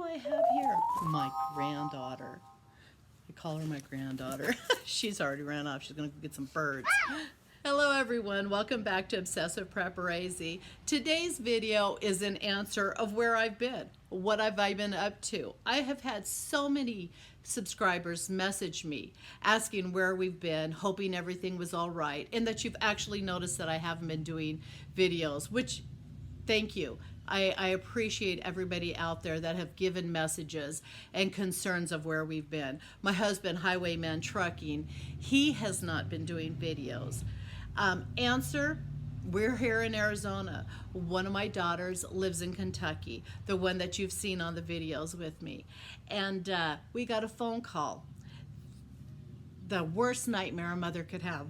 I have here? My granddaughter. I call her my granddaughter. She's already ran off. She's going to go get some birds. Hello everyone, welcome back to Obsessive Preparation. Today's video is an answer of where I've been. What have I been up to? I have had so many subscribers message me asking where we've been, hoping everything was all right, and that you've actually noticed that I haven't been doing videos, which, thank you. I appreciate everybody out there that have given messages and concerns of where we've been. My husband, Highwayman Trucking, he has not been doing videos. Answer, we're here in Arizona. One of my daughters lives in Kentucky, the one that you've seen on the videos with me. And we got a phone call. The worst nightmare a mother could have.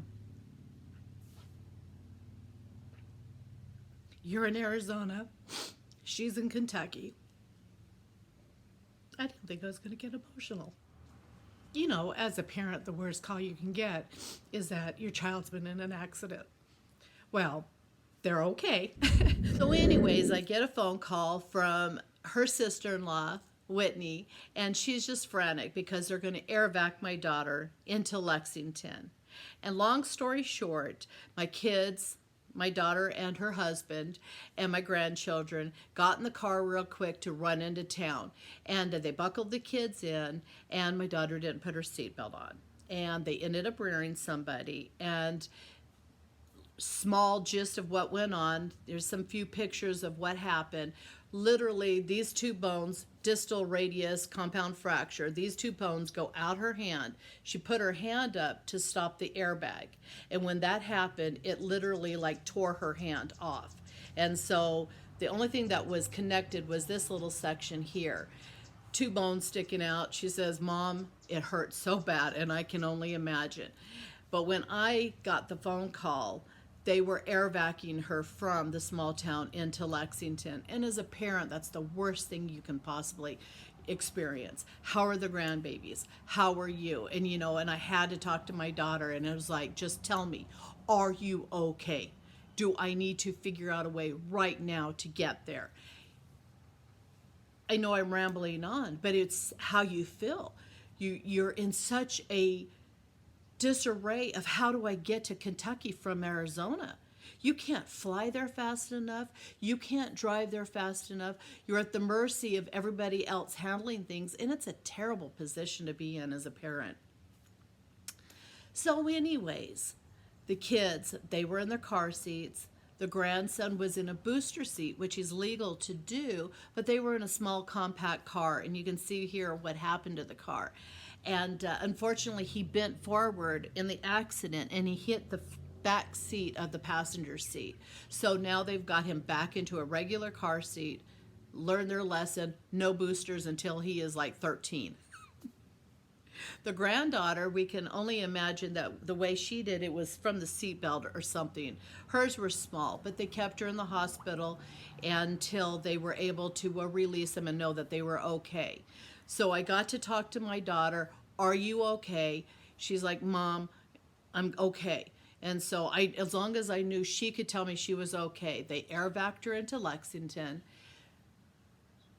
You're in Arizona. She's in Kentucky. I didn't think I was going to get emotional. You know, as a parent, the worst call you can get is that your child's been in an accident. Well, they're okay. So anyways, I get a phone call from her sister-in-law, Whitney, and she's just frantic because they're going to air vac my daughter into Lexington. And long story short, my kids, my daughter and her husband and my grandchildren got in the car real quick to run into town, and they buckled the kids in, and my daughter didn't put her seatbelt on, and they ended up rearing somebody. And small gist of what went on, there's some few pictures of what happened. Literally, these two bones, distal radius compound fracture, these two bones go out her hand. She put her hand up to stop the airbag, and when that happened, it literally like tore her hand off. And so the only thing that was connected was this little section here, two bones sticking out. She says, "Mom, it hurts so bad," and I can only imagine. But when I got the phone call, they were air vacuuming her from the small town into Lexington. And as a parent, that's the worst thing you can possibly experience. How are the grandbabies? How are you? And you know, and I had to talk to my daughter, and it was like, just tell me, are you okay? Do I need to figure out a way right now to get there? I know I'm rambling on, but it's how you feel. You're in such a disarray of how do I get to Kentucky from Arizona? You can't fly there fast enough. You can't drive there fast enough. You're at the mercy of everybody else handling things, and it's a terrible position to be in as a parent. So anyways, the kids, they were in their car seats. The grandson was in a booster seat, which is legal to do, but they were in a small compact car, and you can see here what happened to the car. And unfortunately, he bent forward in the accident, and he hit the back seat of the passenger seat. So now they've got him back into a regular car seat, learned their lesson, no boosters until he is like 13. The granddaughter, we can only imagine that the way she did it was from the seatbelt or something. Hers were small, but they kept her in the hospital until they were able to release them and know that they were okay. So I got to talk to my daughter. Are you okay? She's like, "Mom, I'm okay." And so as long as I knew she could tell me she was okay, they air vac'd her into Lexington.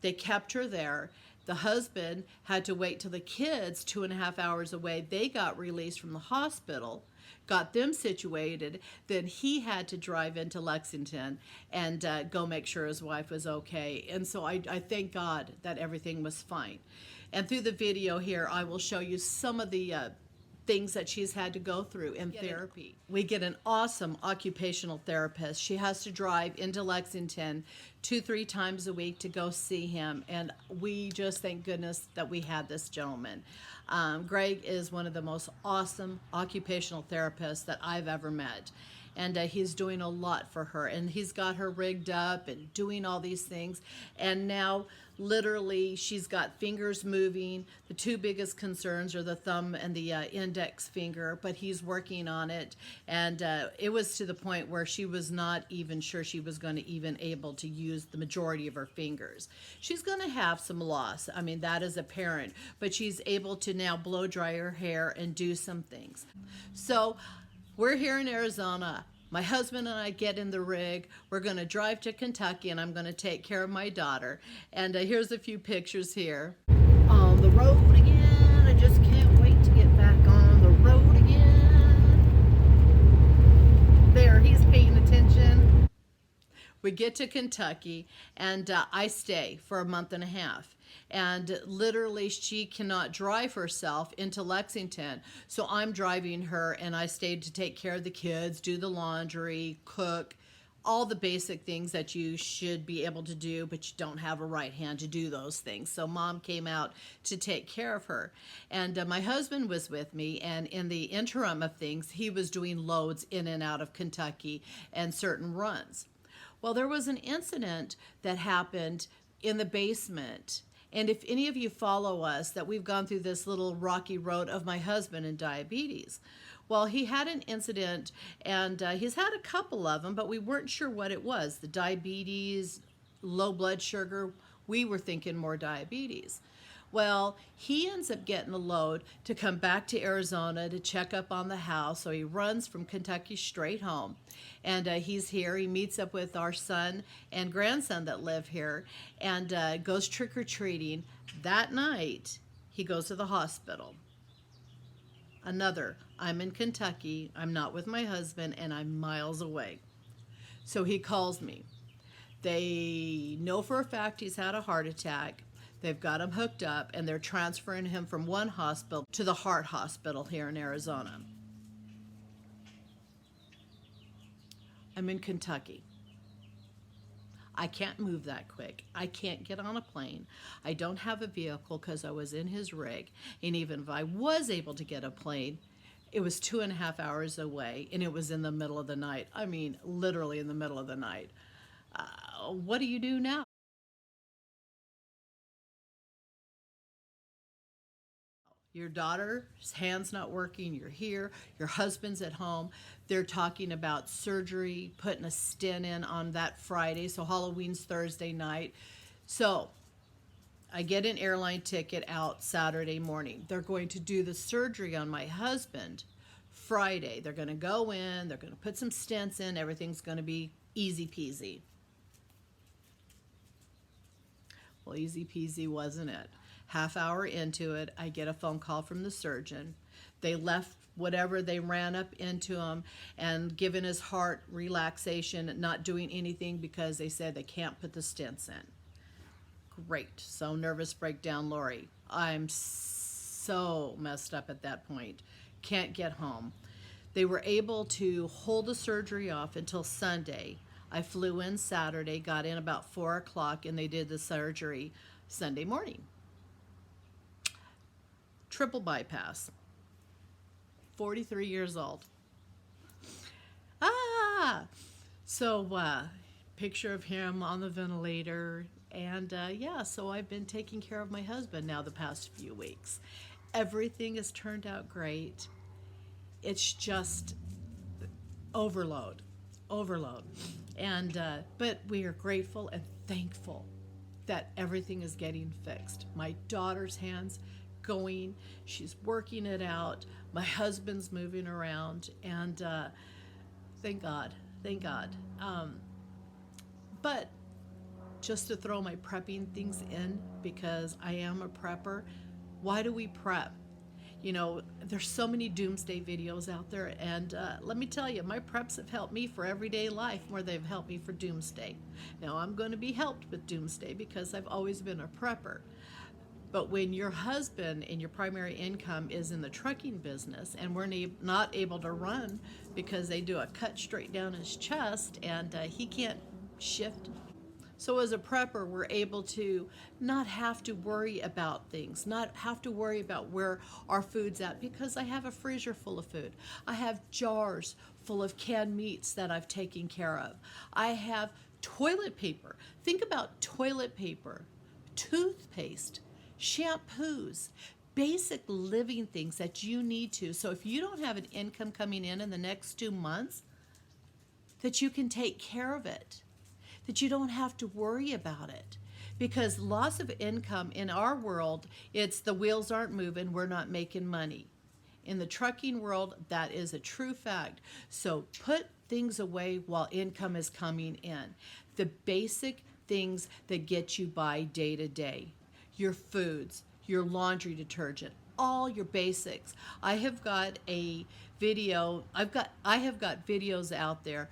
They kept her there. The husband had to wait till the kids 2.5 hours away. They got released from the hospital, got them situated. Then he had to drive into Lexington and go make sure his wife was okay. And so I thank God that everything was fine. And through the video here, I will show you some of the things that she's had to go through in therapy. We get an awesome occupational therapist. She has to drive into Lexington 2-3 times a week to go see him, and we just thank goodness that we had this gentleman. Greg is one of the most awesome occupational therapists that I've ever met, and he's doing a lot for her, and he's got her rigged up and doing all these things. And now literally she's got fingers moving. The two biggest concerns are the thumb and the index finger, but he's working on it. And it was to the point where she was not even sure she was going to even able to use the majority of her fingers. She's going to have some loss. I mean, that is apparent, but she's able to now blow dry her hair and do some things. So we're here in Arizona. My husband and I get in the rig. We're going to drive to Kentucky, and I'm going to take care of my daughter. And here's a few pictures here. On the road again. I just can't wait to get back on the road again. There, he's paying attention. We get to Kentucky, and I stay for a month and a half. And literally, she cannot drive herself into Lexington. So I'm driving her, and I stayed to take care of the kids, do the laundry, cook, all the basic things that you should be able to do, but you don't have a right hand to do those things. So mom came out to take care of her. And my husband was with me, and in the interim of things, he was doing loads in and out of Kentucky and certain runs. Well, there was an incident that happened in the basement. And if any of you follow us, that we've gone through this little rocky road of my husband and diabetes. Well, he had an incident, and he's had a couple of them, but we weren't sure what it was. The diabetes, low blood sugar, we were thinking more diabetes. Well, he ends up getting a load to come back to Arizona to check up on the house. So he runs from Kentucky straight home. And he's here. He meets up with our son and grandson that live here and goes trick-or-treating. That night, he goes to the hospital. I'm in Kentucky. I'm not with my husband, and I'm miles away. So he calls me. They know for a fact he's had a heart attack. They've got him hooked up, and they're transferring him from one hospital to the heart hospital here in Arizona. I'm in Kentucky. I can't move that quick. I can't get on a plane. I don't have a vehicle because I was in his rig. And even if I was able to get a plane, it was 2.5 hours away, and it was in the middle of the night. I mean, literally in the middle of the night. What do you do now? Your daughter's hand's not working, you're here, your husband's at home. They're talking about surgery, putting a stent in on that Friday, so Halloween's Thursday night. So I get an airline ticket out Saturday morning. They're going to do the surgery on my husband Friday. They're going to go in, they're going to put some stents in, everything's going to be easy peasy. Well, easy peasy wasn't it. Half hour into it, I get a phone call from the surgeon. They left whatever they ran up into him and given his heart relaxation, not doing anything because they said they can't put the stents in. Great. So nervous breakdown, Lori. I'm so messed up at that point. Can't get home. They were able to hold the surgery off until Sunday. I flew in Saturday, got in about 4 o'clock, and they did the surgery Sunday morning. Triple bypass. 43 years old. So picture of him on the ventilator. And so I've been taking care of my husband now the past few weeks. Everything has turned out great. It's just overload. And but we are grateful and thankful that everything is getting fixed. My daughter's hands going, she's working it out, my husband's moving around, and thank God. But just to throw my prepping things in, because I am a prepper, why do we prep? You know, there's so many doomsday videos out there, and let me tell you, my preps have helped me for everyday life more than they've helped me for doomsday. Now, I'm going to be helped with doomsday because I've always been a prepper. But when your husband and your primary income is in the trucking business and we're not able to run because they do a cut straight down his chest and he can't shift. So as a prepper, we're able to not have to worry about things, not have to worry about where our food's at, because I have a freezer full of food. I have jars full of canned meats that I've taken care of. I have toilet paper. Think about toilet paper, toothpaste, shampoos, basic living things that you need to. So if you don't have an income coming in the next 2 months, that you can take care of it, that you don't have to worry about it. Because loss of income in our world, it's the wheels aren't moving, we're not making money. In the trucking world, that is a true fact. So put things away while income is coming in. The basic things that get you by day to day. Your foods, your laundry detergent, all your basics. I have got a video, I have got videos out there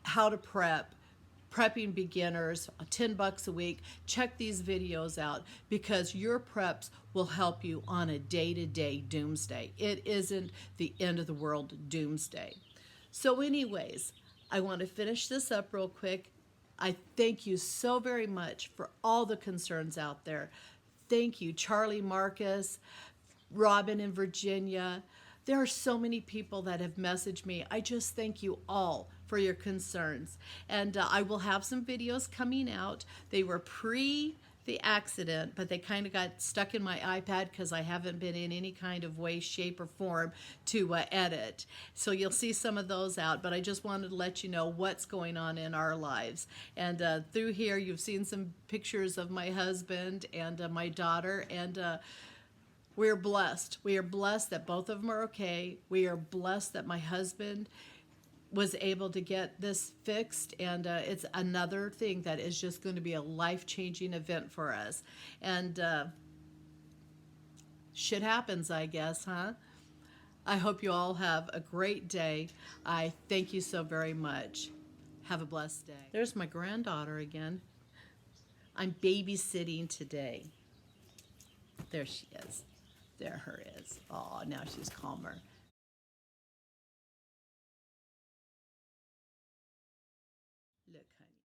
how to prepping beginners, $10 a week. Check these videos out because your preps will help you on a day-to-day doomsday. It isn't the end of the world doomsday. So anyways, I want to finish this up real quick. I thank you so very much for all the concerns out there. Thank you, Charlie Marcus, Robin in Virginia. There are so many people that have messaged me. I just thank you all for your concerns. And I will have some videos coming out. They were pre the accident, but they kind of got stuck in my iPad because I haven't been in any kind of way, shape, or form to edit. So you'll see some of those out, but I just wanted to let you know what's going on in our lives. And through here, you've seen some pictures of my husband and my daughter, and we're blessed. We are blessed that both of them are okay. We are blessed that my husband was able to get this fixed, and it's another thing that is just going to be a life-changing event for us. And shit happens, I guess, huh? I hope you all have a great day. I thank you so very much. Have a blessed day. There's my granddaughter again. I'm babysitting today. There she is. There her is. Oh, now she's calmer. Look, honey.